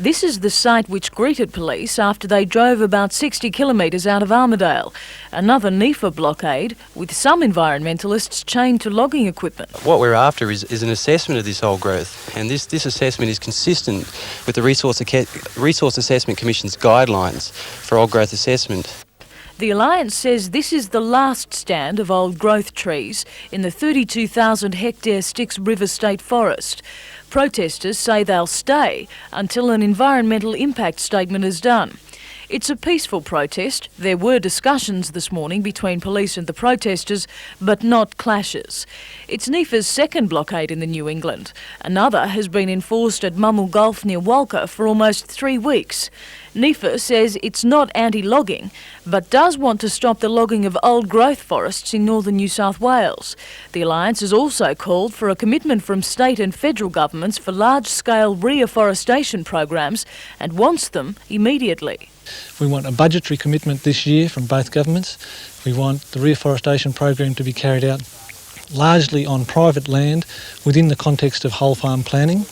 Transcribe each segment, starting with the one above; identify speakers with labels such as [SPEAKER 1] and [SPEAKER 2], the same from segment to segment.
[SPEAKER 1] This is the site which greeted police after they drove about 60 kilometres out of Armidale. Another NEFA blockade, with some environmentalists chained to logging equipment.
[SPEAKER 2] What we're after is an assessment of this old growth, and this assessment is consistent with the Resource Assessment Commission's guidelines for old growth assessment.
[SPEAKER 1] The Alliance says this is the last stand of old growth trees in the 32,000 hectare Styx River State Forest. Protesters say they'll stay until an environmental impact statement is done. It's a peaceful protest. There were discussions this morning between police and the protesters, but not clashes. It's NEFA's second blockade in the New England. Another has been enforced at Mummel Gulf near Walker for almost 3 weeks. NEFA says it's not anti-logging, but does want to stop the logging of old growth forests in northern New South Wales. The Alliance has also called for a commitment from state and federal governments for large-scale reforestation programs and wants them immediately.
[SPEAKER 3] We want a budgetary commitment this year from both governments. We want the reforestation program to be carried out largely on private land within the context of whole farm planning.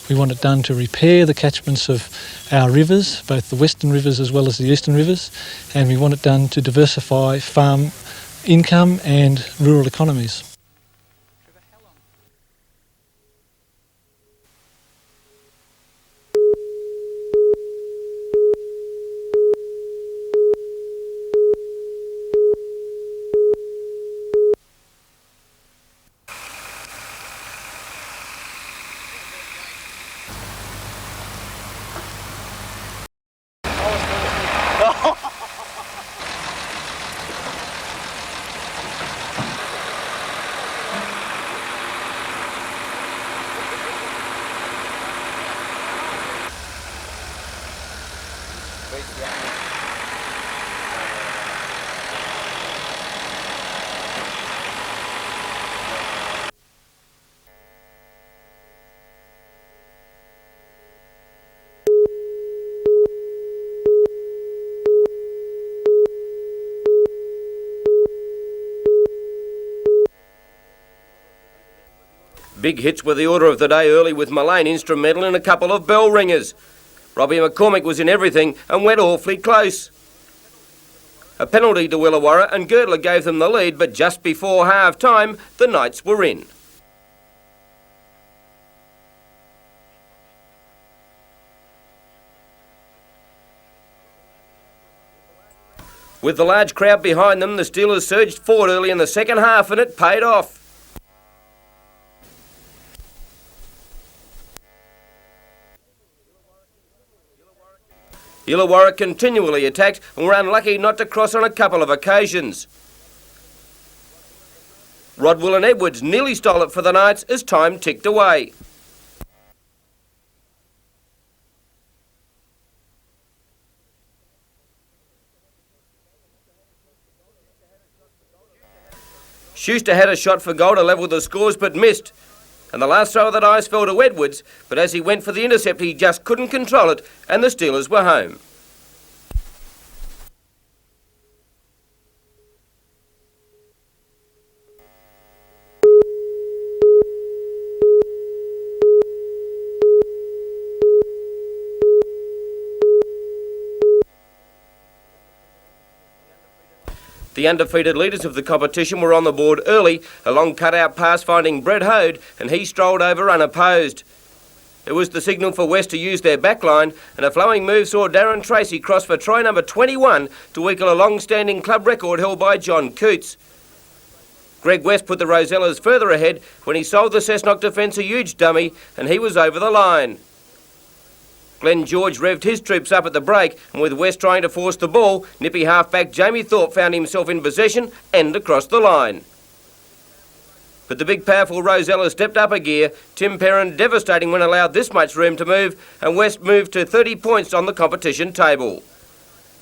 [SPEAKER 3] We want it done to repair the catchments of our rivers, both the western rivers as well as the eastern rivers, and we want it done to diversify farm income and rural economies.
[SPEAKER 4] Big hits were the order of the day early, with Mullane instrumental in a couple of bell ringers. Robbie McCormick was in everything and went awfully close. A penalty to Willawarra and Girdler gave them the lead, but just before half-time, the Knights were in. With the large crowd behind them, the Steelers surged forward early in the second half and it paid off. Illawarra continually attacked and were unlucky not to cross on a couple of occasions. Rodwell and Edwards nearly stole it for the Knights as time ticked away. Schuster had a shot for goal to level the scores but missed. And the last throw of the dice fell to Edwards, but as he went for the intercept, he just couldn't control it, and the Steelers were home. The undefeated leaders of the competition were on the board early, a long cut-out pass finding Brett Hode, and he strolled over unopposed. It was the signal for West to use their backline, and a flowing move saw Darren Tracy cross for try number 21 to equal a long-standing club record held by John Coots. Greg West put the Rosellas further ahead when he sold the Cessnock defence a huge dummy, and he was over the line. Glenn George revved his troops up at the break, and with West trying to force the ball, nippy halfback Jamie Thorpe found himself in possession and across the line. But the big powerful Rosella stepped up a gear, Tim Perrin devastating when allowed this much room to move, and West moved to 30 points on the competition table.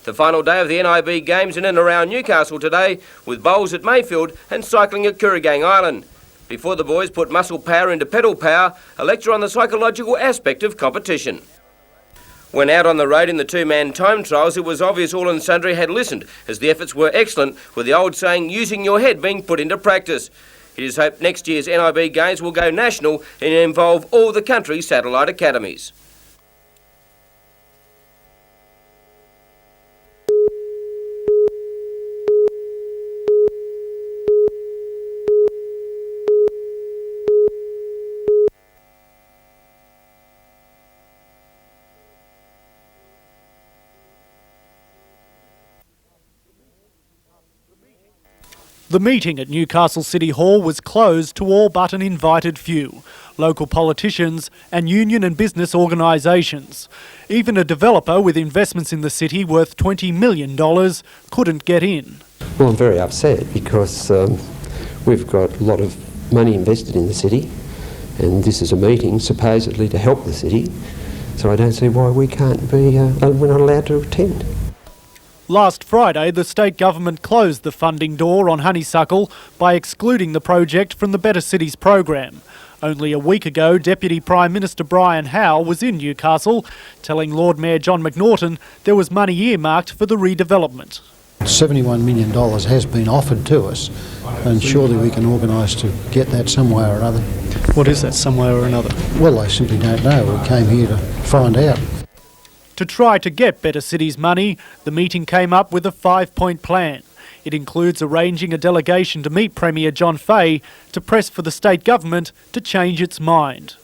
[SPEAKER 4] The final day of the NIB games in and around Newcastle today, with bowls at Mayfield and cycling at Kooragang Island. Before the boys put muscle power into pedal power, a lecture on the psychological aspect of competition. When out on the road in the two-man time trials, it was obvious all and sundry had listened, as the efforts were excellent, with the old saying, using your head, being put into practice. It is hoped next year's NIB Games will go national and involve all the country's satellite academies.
[SPEAKER 5] The meeting at Newcastle City Hall was closed to all but an invited few, local politicians and union and business organisations. Even a developer with investments in the city worth $20 million couldn't get in.
[SPEAKER 6] Well, I'm very upset because we've got a lot of money invested in the city, and this is a meeting supposedly to help the city, so I don't see why we can't be, we're not allowed to attend.
[SPEAKER 5] Last Friday, the state government closed the funding door on Honeysuckle by excluding the project from the Better Cities program. Only a week ago, Deputy Prime Minister Brian Howe was in Newcastle, telling Lord Mayor John McNaughton there was money earmarked for the redevelopment.
[SPEAKER 7] $71 million has been offered to us, and surely we can organise to get that some way or another.
[SPEAKER 5] What is that, some way or another?
[SPEAKER 7] Well, I simply don't know. We came here to find out.
[SPEAKER 5] To try to get Better Cities money, the meeting came up with a 5-point plan. It includes arranging a delegation to meet Premier John Fahey to press for the state government to change its mind.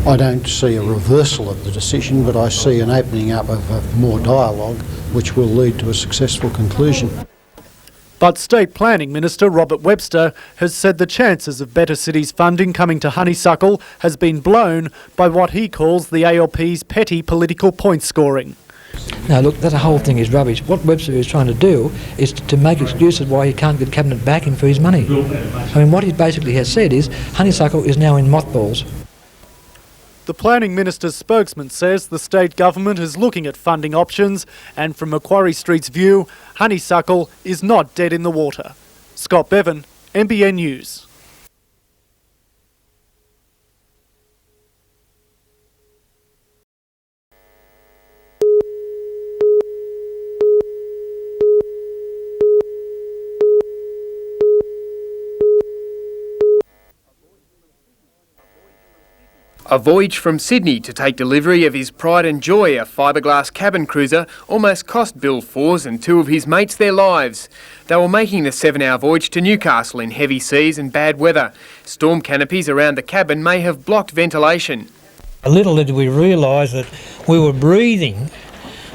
[SPEAKER 7] I don't see a reversal of the decision, but I see an opening up of more dialogue, which will lead to a successful conclusion.
[SPEAKER 5] But State Planning Minister Robert Webster has said the chances of Better Cities funding coming to Honeysuckle has been blown by what he calls the ALP's petty political point scoring.
[SPEAKER 8] No, look, that whole thing is rubbish. What Webster is trying to do is to make excuses why he can't get cabinet backing for his money. I mean, what he basically has said is Honeysuckle is now in mothballs.
[SPEAKER 5] The Planning Minister's spokesman says the state government is looking at funding options, and from Macquarie Street's view, Honeysuckle is not dead in the water. Scott Bevan, NBN News.
[SPEAKER 9] A voyage from Sydney to take delivery of his pride and joy, a fiberglass cabin cruiser, almost cost Bill Fors and two of his mates their lives. They were making the 7-hour voyage to Newcastle in heavy seas and bad weather. Storm canopies around the cabin may have blocked ventilation.
[SPEAKER 10] Little did we realise that we were breathing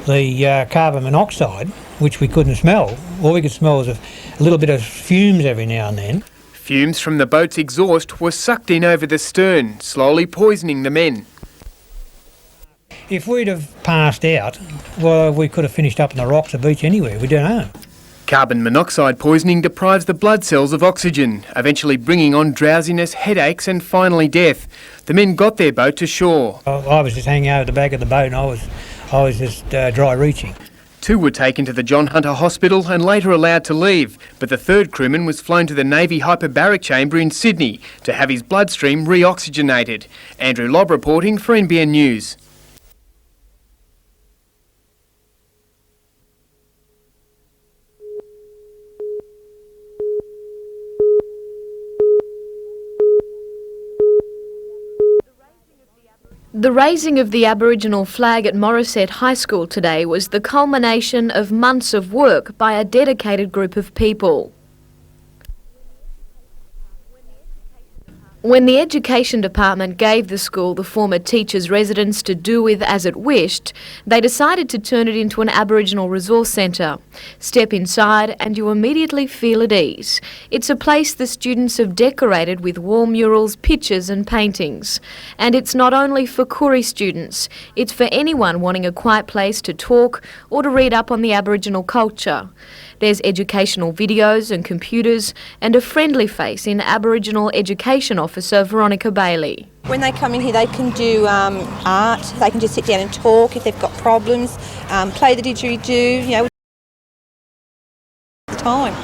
[SPEAKER 10] the carbon monoxide, which we couldn't smell. All we could smell was a little bit of fumes every now and then.
[SPEAKER 9] Fumes from the boat's exhaust were sucked in over the stern, slowly poisoning the men.
[SPEAKER 10] If we'd have passed out, well, we could have finished up on the rocks or beach anywhere, we don't know.
[SPEAKER 9] Carbon monoxide poisoning deprives the blood cells of oxygen, eventually bringing on drowsiness, headaches and finally death. The men got their boat to shore.
[SPEAKER 10] I was just hanging out at the back of the boat and I was just dry reaching.
[SPEAKER 9] Two were taken to the John Hunter Hospital and later allowed to leave, but the third crewman was flown to the Navy hyperbaric chamber in Sydney to have his bloodstream re-oxygenated. Andrew Lobb reporting for NBN News.
[SPEAKER 11] The raising of the Aboriginal flag at Morisset High School today was the culmination of months of work by a dedicated group of people. When the Education Department gave the school the former teachers' residence to do with as it wished, they decided to turn it into an Aboriginal resource centre. Step inside and you immediately feel at ease. It's a place the students have decorated with wall murals, pictures and paintings. And it's not only for Koori students, it's for anyone wanting a quiet place to talk or to read up on the Aboriginal culture. There's educational videos and computers and a friendly face in Aboriginal Education Officer Veronica Bailey.
[SPEAKER 12] When they come in here they can do art, they can just sit down and talk if they've got problems, play the didgeridoo, you know, the time.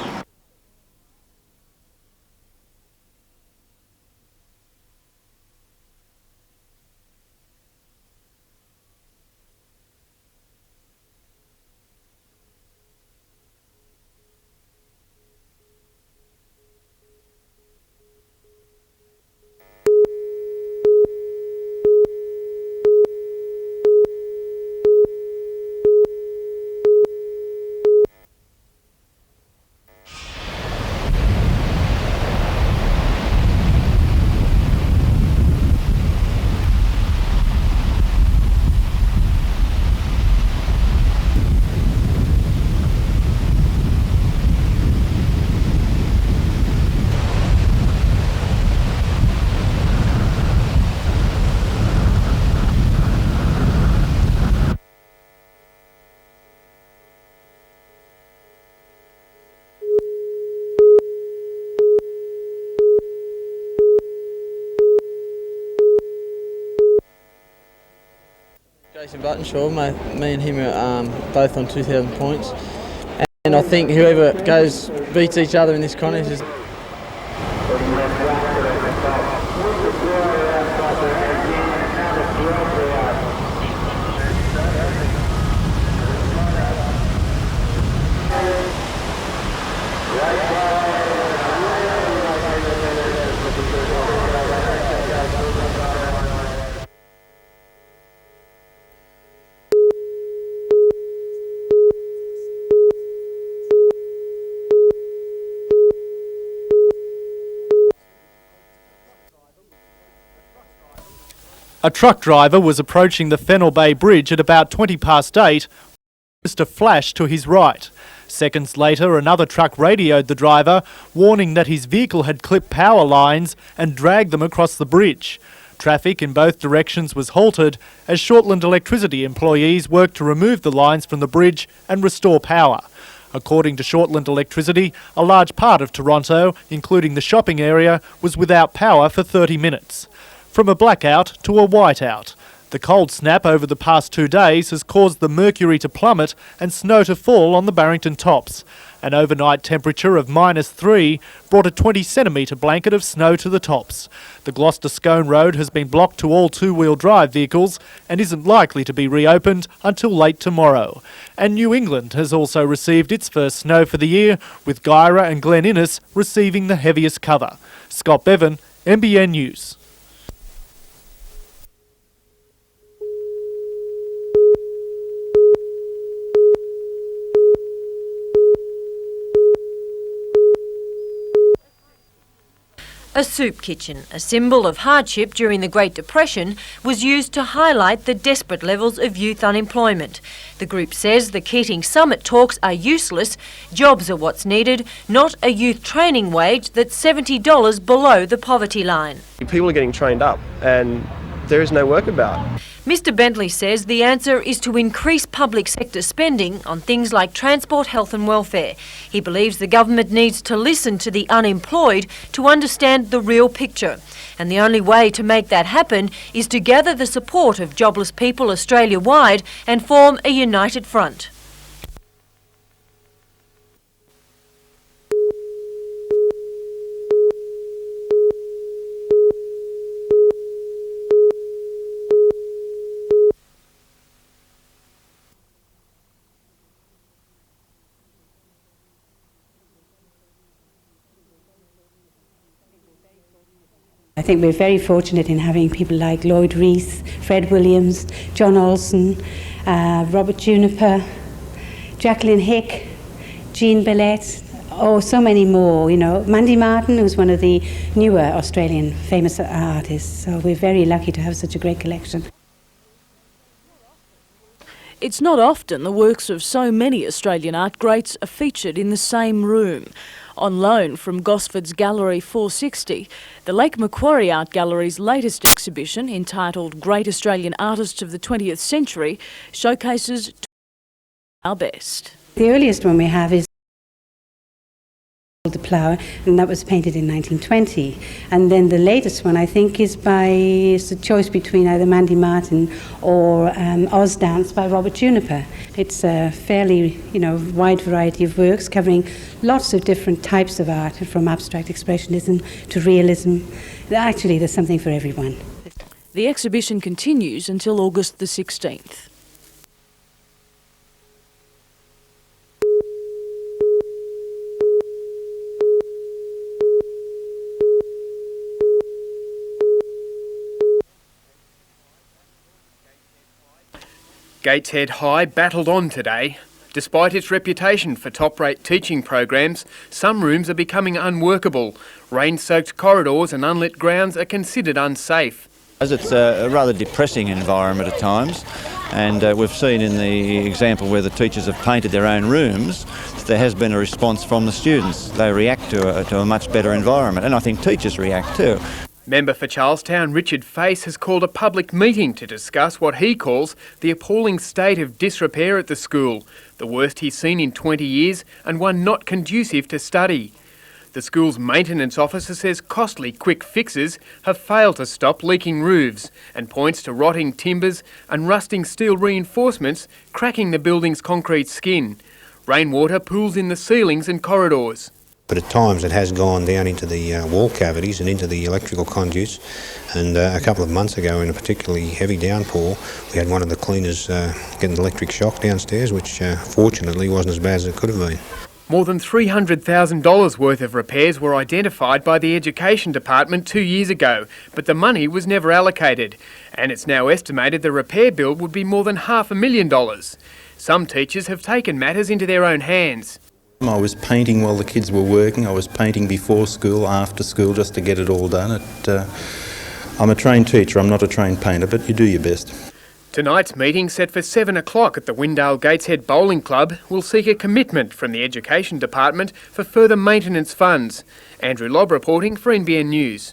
[SPEAKER 13] Racing button, sure. Me and him are both on 2,000 points. And I think whoever beats each other in this contest is...
[SPEAKER 5] A truck driver was approaching the Fennell Bay Bridge at about 8:20, just a flash to his right. Seconds later, another truck radioed the driver, warning that his vehicle had clipped power lines and dragged them across the bridge. Traffic in both directions was halted as Shortland Electricity employees worked to remove the lines from the bridge and restore power. According to Shortland Electricity, a large part of Toronto, including the shopping area, was without power for 30 minutes. From a blackout to a whiteout. The cold snap over the past 2 days has caused the mercury to plummet and snow to fall on the Barrington tops. An overnight temperature of -3 brought a 20-centimetre blanket of snow to the tops. The Gloucester Scone Road has been blocked to all two-wheel drive vehicles and isn't likely to be reopened until late tomorrow. And New England has also received its first snow for the year, with Guyra and Glen Innes receiving the heaviest cover. Scott Bevan, NBN News.
[SPEAKER 14] A soup kitchen, a symbol of hardship during the Great Depression, was used to highlight the desperate levels of youth unemployment. The group says the Keating Summit talks are useless, jobs are what's needed, not a youth training wage that's $70 below the poverty line.
[SPEAKER 15] People are getting trained up and there is no work about.
[SPEAKER 14] Mr Bentley says the answer is to increase public sector spending on things like transport, health and welfare. He believes the government needs to listen to the unemployed to understand the real picture. And the only way to make that happen is to gather the support of jobless people Australia-wide and form a united front.
[SPEAKER 16] I think we're very fortunate in having people like Lloyd Rees, Fred Williams, John Olsen, Robert Juniper, Jacqueline Hick, Jean Billette, so many more, you know. Mandy Martin, who's one of the newer Australian famous artists. So we're very lucky to have such a great collection.
[SPEAKER 1] It's not often the works of so many Australian art greats are featured in the same room. On loan from Gosford's Gallery 460, the Lake Macquarie Art Gallery's latest exhibition, entitled Great Australian Artists of the 20th Century, showcases our best.
[SPEAKER 16] The earliest one we have is The Plough, and that was painted in 1920. And then the latest one, I think, it's a choice between either Mandy Martin or Oz Dance by Robert Juniper. It's a fairly, wide variety of works covering lots of different types of art, from abstract expressionism to realism. Actually, there's something for everyone.
[SPEAKER 1] The exhibition continues until August the 16th.
[SPEAKER 9] Gateshead High battled on today. Despite its reputation for top-rate teaching programs, some rooms are becoming unworkable. Rain-soaked corridors and unlit grounds are considered unsafe.
[SPEAKER 17] It's a rather depressing environment at times, and we've seen in the example where the teachers have painted their own rooms, there has been a response from the students. They react to a much better environment, and I think teachers react too.
[SPEAKER 9] Member for Charlestown Richard Face has called a public meeting to discuss what he calls the appalling state of disrepair at the school, the worst he's seen in 20 years and one not conducive to study. The school's maintenance officer says costly quick fixes have failed to stop leaking roofs and points to rotting timbers and rusting steel reinforcements cracking the building's concrete skin. Rainwater pools in the ceilings and corridors.
[SPEAKER 18] But at times it has gone down into the wall cavities and into the electrical conduits. And a couple of months ago, in a particularly heavy downpour, we had one of the cleaners get an electric shock downstairs, which fortunately wasn't as bad as it could have been.
[SPEAKER 9] More than $300,000 worth of repairs were identified by the Education Department 2 years ago, but the money was never allocated, and it's now estimated the repair bill would be more than $500,000. Some teachers have taken matters into their own hands.
[SPEAKER 19] I was painting while the kids were working. I was painting before school, after school, just to get it all done. I'm a trained teacher, I'm not a trained painter, but you do your best.
[SPEAKER 9] Tonight's meeting, set for 7 o'clock at the Windale Gateshead Bowling Club, will seek a commitment from the Education Department for further maintenance funds. Andrew Lobb reporting for NBN News.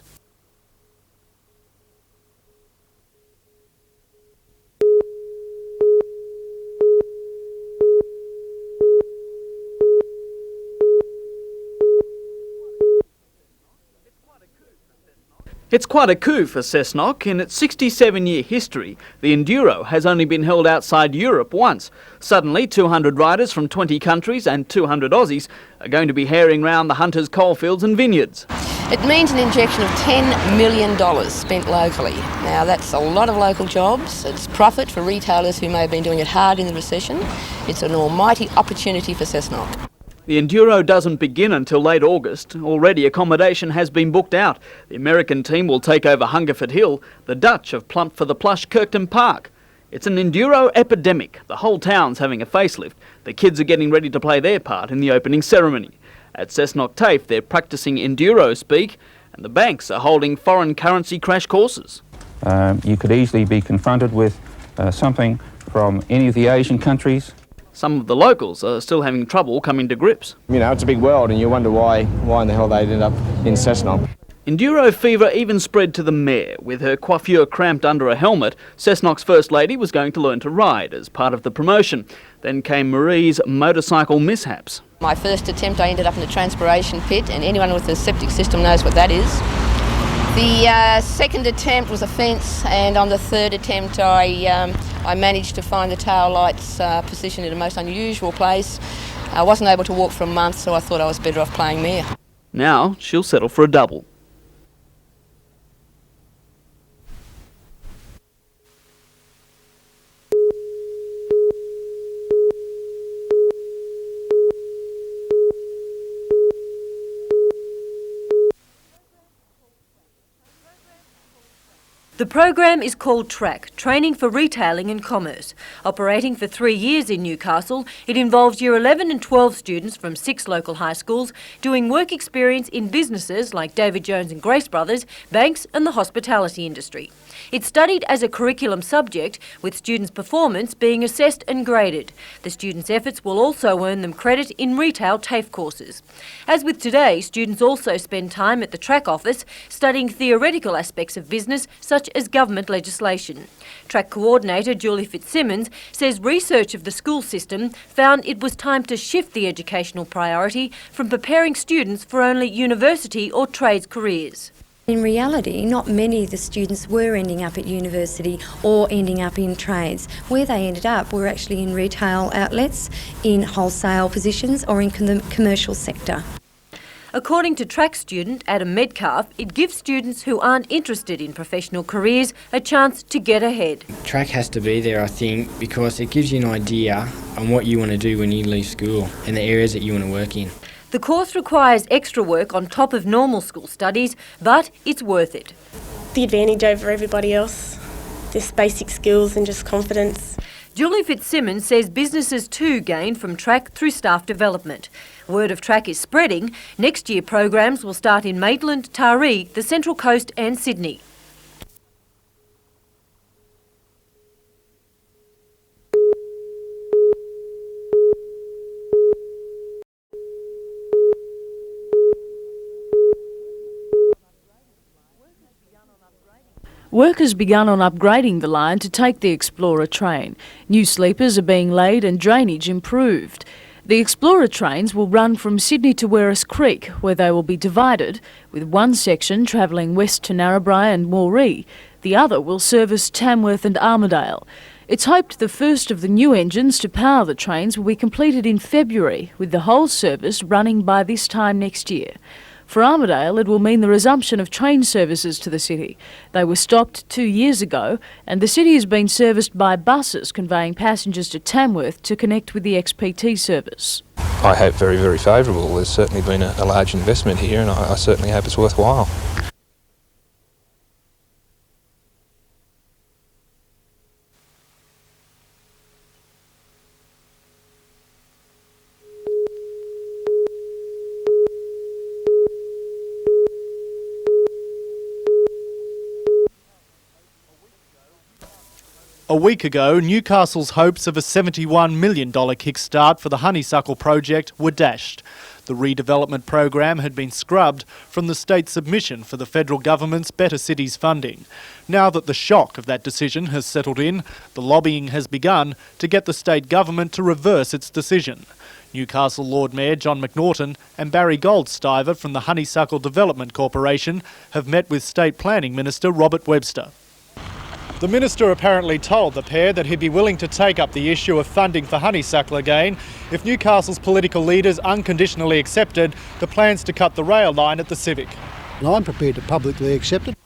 [SPEAKER 20] It's quite a coup for Cessnock. In its 67-year history, the Enduro has only been held outside Europe once. Suddenly, 200 riders from 20 countries and 200 Aussies are going to be herring round the Hunters coalfields and vineyards.
[SPEAKER 21] It means an injection of $10 million spent locally. Now, that's a lot of local jobs. It's profit for retailers who may have been doing it hard in the recession. It's an almighty opportunity for Cessnock.
[SPEAKER 20] The Enduro doesn't begin until late August. Already accommodation has been booked out. The American team will take over Hungerford Hill. The Dutch have plumped for the plush Kirkton Park. It's an Enduro epidemic. The whole town's having a facelift. The kids are getting ready to play their part in the opening ceremony. At Cessnock TAFE, they're practising Enduro speak, and the banks are holding foreign currency crash courses.
[SPEAKER 22] You could easily be confronted with something from any of the Asian countries.
[SPEAKER 20] Some of the locals are still having trouble coming to grips.
[SPEAKER 23] You know, it's a big world and you wonder why in the hell they'd end up in Cessnock.
[SPEAKER 20] Enduro fever even spread to the mayor. With her coiffure cramped under a helmet, Cessnock's First Lady was going to learn to ride as part of the promotion. Then came Marie's motorcycle mishaps.
[SPEAKER 21] My first attempt, I ended up in a transpiration pit, and anyone with a septic system knows what that is. The second attempt was a fence, and on the third attempt I managed to find the tail lights positioned in a most unusual place. I wasn't able to walk for a month, so I thought I was better off playing mayor.
[SPEAKER 20] Now she'll settle for a double.
[SPEAKER 14] The program is called TRACK, Training for Retailing and Commerce. Operating for 3 years in Newcastle, it involves Year 11 and 12 students from 6 local high schools doing work experience in businesses like David Jones and Grace Brothers, banks and the hospitality industry. It's studied as a curriculum subject, with students' performance being assessed and graded. The students' efforts will also earn them credit in retail TAFE courses. As with today, students also spend time at the TRACK office studying theoretical aspects of business, such as government legislation. TRACK coordinator Julie Fitzsimmons says research of the school system found it was time to shift the educational priority from preparing students for only university or trades careers.
[SPEAKER 24] In reality, not many of the students were ending up at university or ending up in trades. Where they ended up were actually in retail outlets, in wholesale positions or in the commercial sector.
[SPEAKER 14] According to TRACK student Adam Medcalf, it gives students who aren't interested in professional careers a chance to get ahead.
[SPEAKER 25] TRACK has to be there, I think, because it gives you an idea on what you want to do when you leave school and the areas that you want to work in.
[SPEAKER 14] The course requires extra work on top of normal school studies, but it's worth it.
[SPEAKER 26] The advantage over everybody else, just basic skills and just confidence.
[SPEAKER 14] Julie Fitzsimmons says businesses too gain from TRACK through staff development. Word of TRACK is spreading. Next year programs will start in Maitland, Taree, the Central Coast and Sydney. Work has begun on upgrading the line to take the Explorer train. New sleepers are being laid and drainage improved.
[SPEAKER 1] The Explorer trains will run from Sydney to Werris Creek, where they will be divided, with one section travelling west to Narrabri and Moree. The other will service Tamworth and Armidale. It's hoped the first of the new engines to power the trains will be completed in February, with the whole service running by this time next year. For Armidale, it will mean the resumption of train services to the city. They were stopped 2 years ago, and the city has been serviced by buses conveying passengers to Tamworth to connect with the XPT service.
[SPEAKER 2] I hope very, very favourable. There's certainly been a large investment here, and I certainly hope it's worthwhile.
[SPEAKER 5] A week ago, Newcastle's hopes of a $71 million kickstart for the Honeysuckle project were dashed. The redevelopment program had been scrubbed from the state submission for the federal government's Better Cities funding. Now that the shock of that decision has settled in, the lobbying has begun to get the state government to reverse its decision. Newcastle Lord Mayor John McNaughton and Barry Goldstiver from the Honeysuckle Development Corporation have met with State Planning Minister Robert Webster. The minister apparently told the pair that he'd be willing to take up the issue of funding for Honeysuckle again if Newcastle's political leaders unconditionally accepted the plans to cut the rail line at the Civic.
[SPEAKER 3] And I'm prepared to publicly accept it.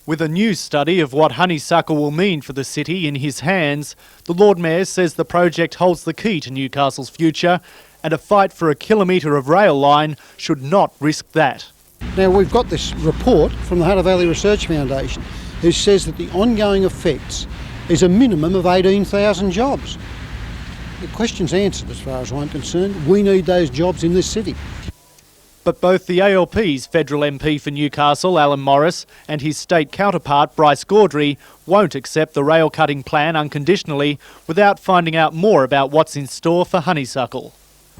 [SPEAKER 5] With a new study of what Honeysuckle will mean for the city in his hands, the Lord Mayor says the project holds the key to Newcastle's future, and a fight for a kilometre of rail line should not risk that.
[SPEAKER 3] Now, we've got this report from the Hunter Valley Research Foundation who says that the ongoing effects is a minimum of 18,000 jobs. The question's answered as far as I'm concerned. We need those jobs in this city.
[SPEAKER 5] But both the ALP's federal MP for Newcastle, Alan Morris, and his state counterpart, Bryce Gaudry, won't accept the rail cutting plan unconditionally without finding out more about what's in store for Honeysuckle.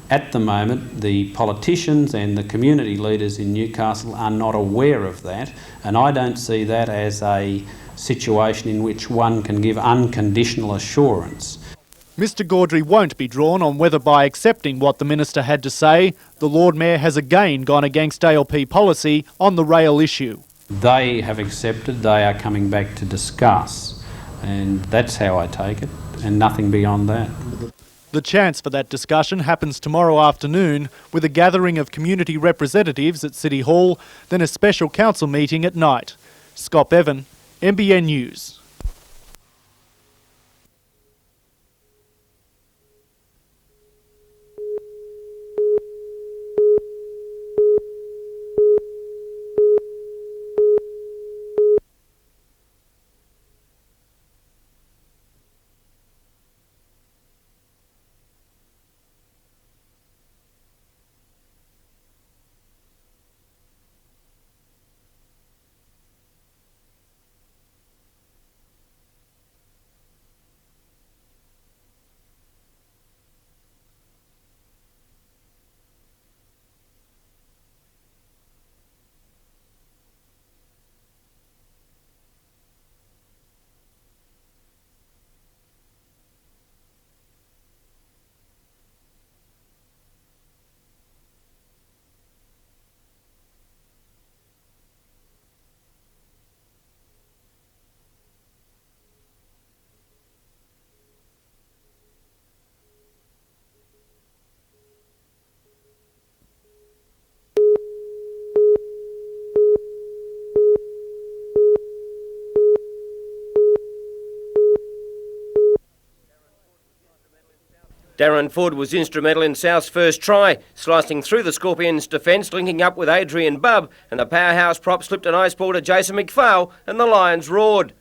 [SPEAKER 4] At the moment, the politicians and the community leaders in Newcastle are not aware of that, and I don't see that as a situation in which one can give unconditional assurance.
[SPEAKER 5] Mr Gaudry won't be drawn on whether by accepting what the minister had to say, the Lord Mayor has again gone against ALP policy on the rail issue.
[SPEAKER 4] They have accepted, they are coming back to discuss, and that's how I take it, and nothing beyond that.
[SPEAKER 5] The chance for that discussion happens tomorrow afternoon with a gathering of community representatives at City Hall, then a special council meeting at night. Scott Bevan, NBN News.
[SPEAKER 6] Darren Ford was instrumental in South's first try, slicing through the Scorpions' defence, linking up with Adrian Bubb, and the powerhouse prop slipped an ice ball to Jason McPhail, and the Lions roared.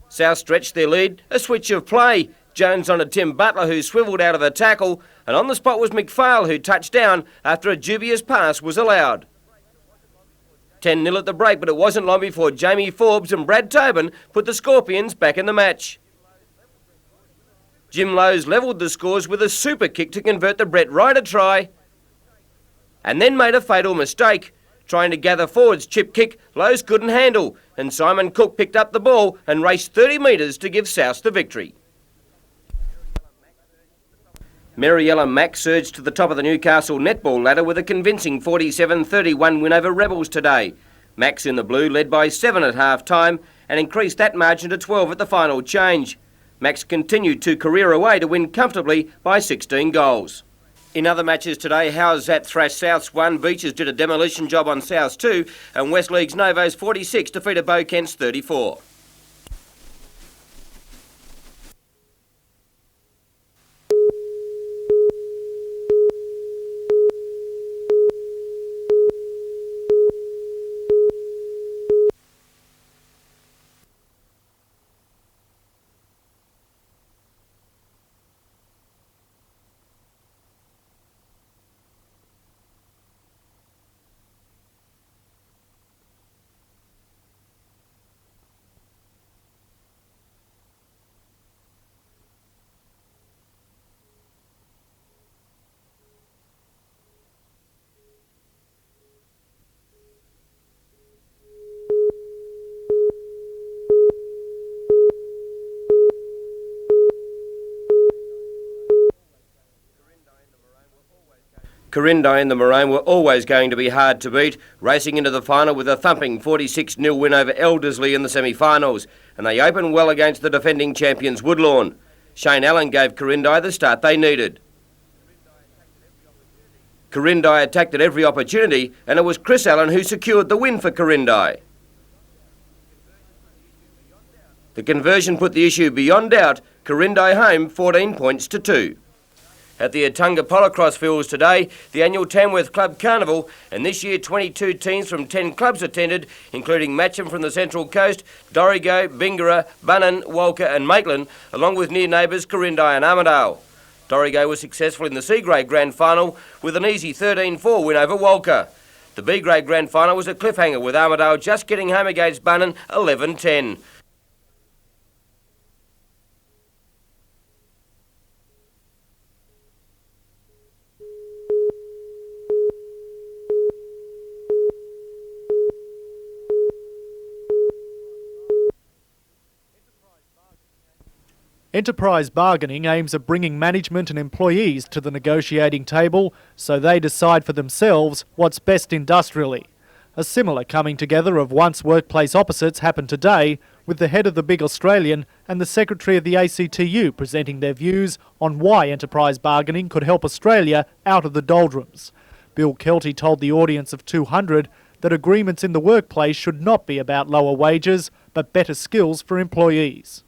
[SPEAKER 6] South stretched their lead, a switch of play. Jones on to Tim Butler, who swivelled out of the tackle, and on the spot was McPhail, who touched down after a dubious pass was allowed. 10-0 at the break, but it wasn't long before Jamie Forbes and Brad Tobin put the Scorpions back in the match. Jim Lowe's levelled the scores with a super kick to convert the Brett Ryder try, and then made a fatal mistake. Trying to gather forwards chip kick, Lowe's couldn't handle, and Simon Cook picked up the ball and raced 30 metres to give South the victory. Mariella Mack surged to the top of the Newcastle netball ladder with a convincing 47-31 win over Rebels today. Mack's in the blue led by 7 at half-time and increased that margin to 12 at the final change. Mack's continued to career away to win comfortably by 16 goals. In other matches today, Howes at thrashed Souths 1, Beaches did a demolition job on Souths 2 and West League's Novos 46 defeated Beau Kent's 34. Corindai and the Maroon were always going to be hard to beat, racing into the final with a thumping 46-0 win over Elderslie in the semi-finals, and they opened well against the defending champions Woodlawn. Shane Allen gave Corindai the start they needed. Corindai attacked at every opportunity, and it was Chris Allen who secured the win for Corindai. The conversion put the issue beyond doubt, Corindai home 14 points to 2. At the Atunga Polocross Fields today, the annual Tamworth Club Carnival, and this year 22 teams from 10 clubs attended, including Matcham from the Central Coast, Dorrigo, Bingara, Bunnan, Walker and Maitland, along with near neighbours Corindai and Armidale. Dorrigo was successful in the C-Grade Grand Final with an easy 13-4 win over Walker. The B-Grade Grand Final was a cliffhanger with Armidale just getting home against Bunnan 11-10.
[SPEAKER 5] Enterprise bargaining aims at bringing management and employees to the negotiating table so they decide for themselves what's best industrially. A similar coming together of once workplace opposites happened today, with the head of the Big Australian and the secretary of the ACTU presenting their views on why enterprise bargaining could help Australia out of the doldrums. Bill Kelty told the audience of 200 that agreements in the workplace should not be about lower wages, but better skills for employees.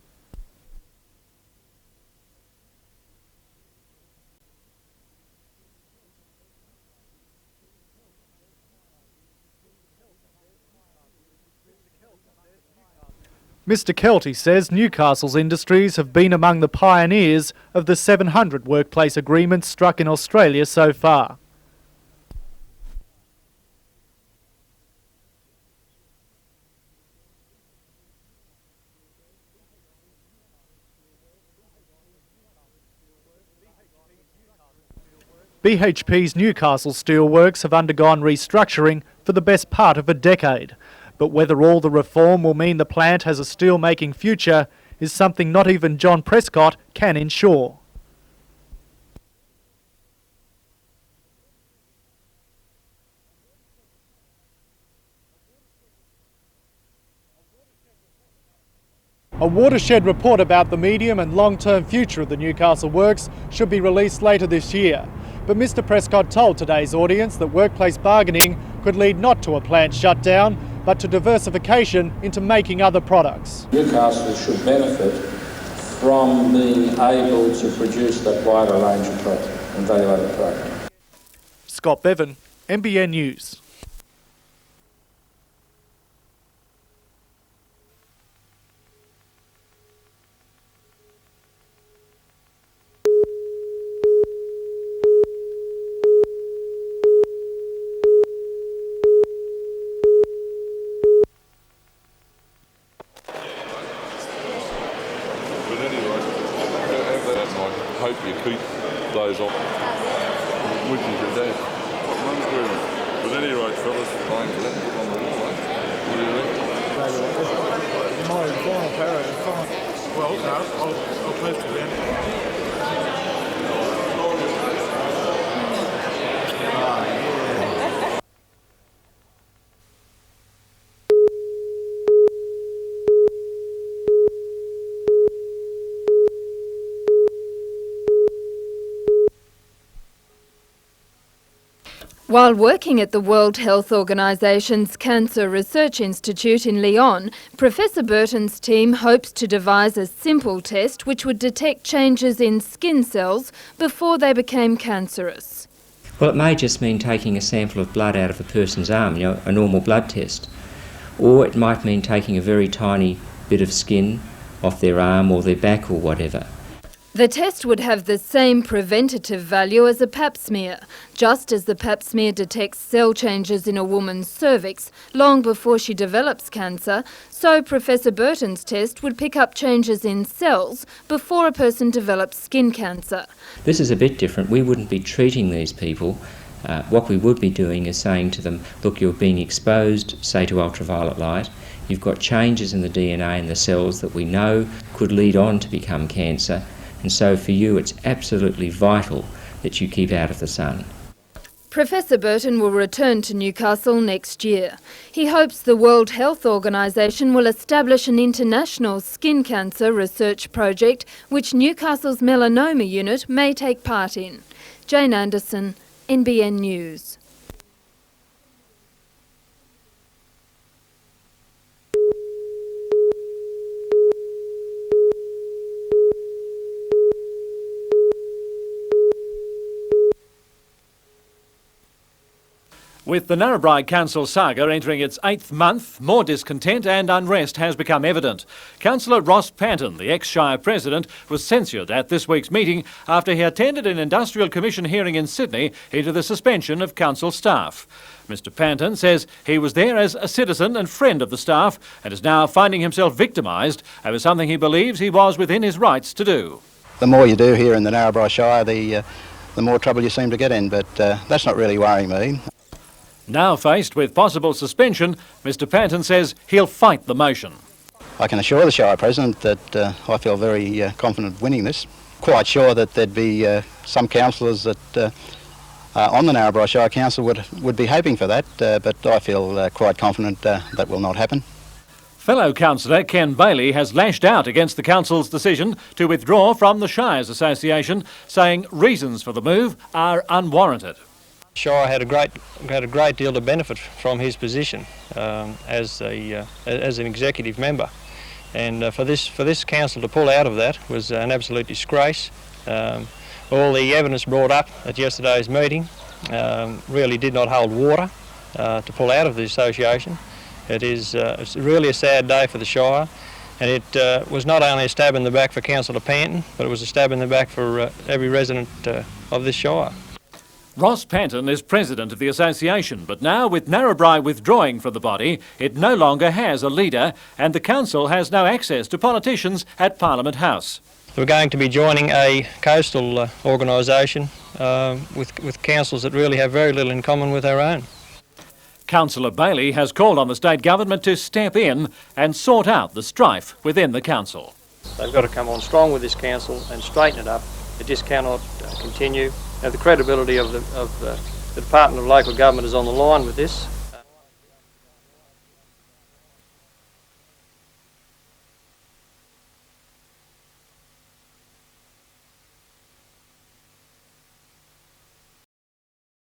[SPEAKER 5] Mr Kelty says Newcastle's industries have been among the pioneers of the 700 workplace agreements struck in Australia so far. BHP's Newcastle steelworks have undergone restructuring for the best part of a decade. But whether all the reform will mean the plant has a steel-making future is something not even John Prescott can ensure. A watershed report about the medium and long-term future of the Newcastle works should be released later this year. But Mr Prescott told today's audience that workplace bargaining could lead not to a plant shutdown, but to diversification into making other products.
[SPEAKER 7] Newcastle should benefit from being able to produce that wider range of product and value-added product.
[SPEAKER 5] Scott Bevan, NBN News.
[SPEAKER 8] Hope you keep those on. Which is your day. But at any rate, fellas, fine for that. Put on the replay. What do you think?
[SPEAKER 10] My final para is fine. Well, no, I'll post it then. While working at the World Health Organisation's Cancer Research Institute in Lyon, Professor Burton's team hopes to devise a simple test which would detect changes in skin cells before they became cancerous.
[SPEAKER 11] Well, it may just mean taking a sample of blood out of a person's arm, a normal blood test. Or it might mean taking a very tiny bit of skin off their arm or their back or whatever.
[SPEAKER 10] The test would have the same preventative value as a pap smear. Just as the pap smear detects cell changes in a woman's cervix long before she develops cancer, so Professor Burton's test would pick up changes in cells before a person develops skin cancer.
[SPEAKER 11] This is a bit different. We wouldn't be treating these people. What we would be doing is saying to them, look, you're being exposed, say, to ultraviolet light. You've got changes in the DNA in the cells that we know could lead on to become cancer. And so for you, it's absolutely vital that you keep out of the sun.
[SPEAKER 10] Professor Burton will return to Newcastle next year. He hopes the World Health Organisation will establish an international skin cancer research project which Newcastle's melanoma unit may take part in. Jane Anderson, NBN News.
[SPEAKER 12] With the Narrabri Council saga entering its 8th month, more discontent and unrest has become evident. Councillor Ross Panton, the ex-Shire President, was censured at this week's meeting after he attended an Industrial Commission hearing in Sydney into the suspension of council staff. Mr Panton says he was there as a citizen and friend of the staff and is now finding himself victimised over something he believes he was within his rights to do.
[SPEAKER 13] The more you do here in the Narrabri Shire, the more trouble you seem to get in, but that's not really worrying me.
[SPEAKER 12] Now faced with possible suspension, Mr Panton says he'll fight the motion.
[SPEAKER 13] I can assure the Shire President that I feel very confident of winning this. Quite sure that there'd be some councillors that on the Narrabri Shire Council would be hoping for that, but I feel quite confident that will not happen.
[SPEAKER 12] Fellow councillor Ken Bailey has lashed out against the council's decision to withdraw from the Shires Association, saying reasons for the move are unwarranted.
[SPEAKER 15] Shire had a great deal to benefit from his position as an executive member, and for this council to pull out of that was an absolute disgrace. All the evidence brought up at yesterday's meeting really did not hold water to pull out of the association. It's really a sad day for the Shire, and it was not only a stab in the back for Councillor Panton, but it was a stab in the back for every resident of this Shire.
[SPEAKER 12] Ross Panton is president of the association, but now with Narrabri withdrawing from the body, it no longer has a leader and the council has no access to politicians at Parliament House.
[SPEAKER 15] We're going to be joining a coastal organisation with councils that really have very little in common with our own.
[SPEAKER 12] Councillor Bailey has called on the state government to step in and sort out the strife within the council.
[SPEAKER 15] They've got to come on strong with this council and straighten it up. It just cannot continue. Now, the credibility of the Department of Local Government is on the line with this.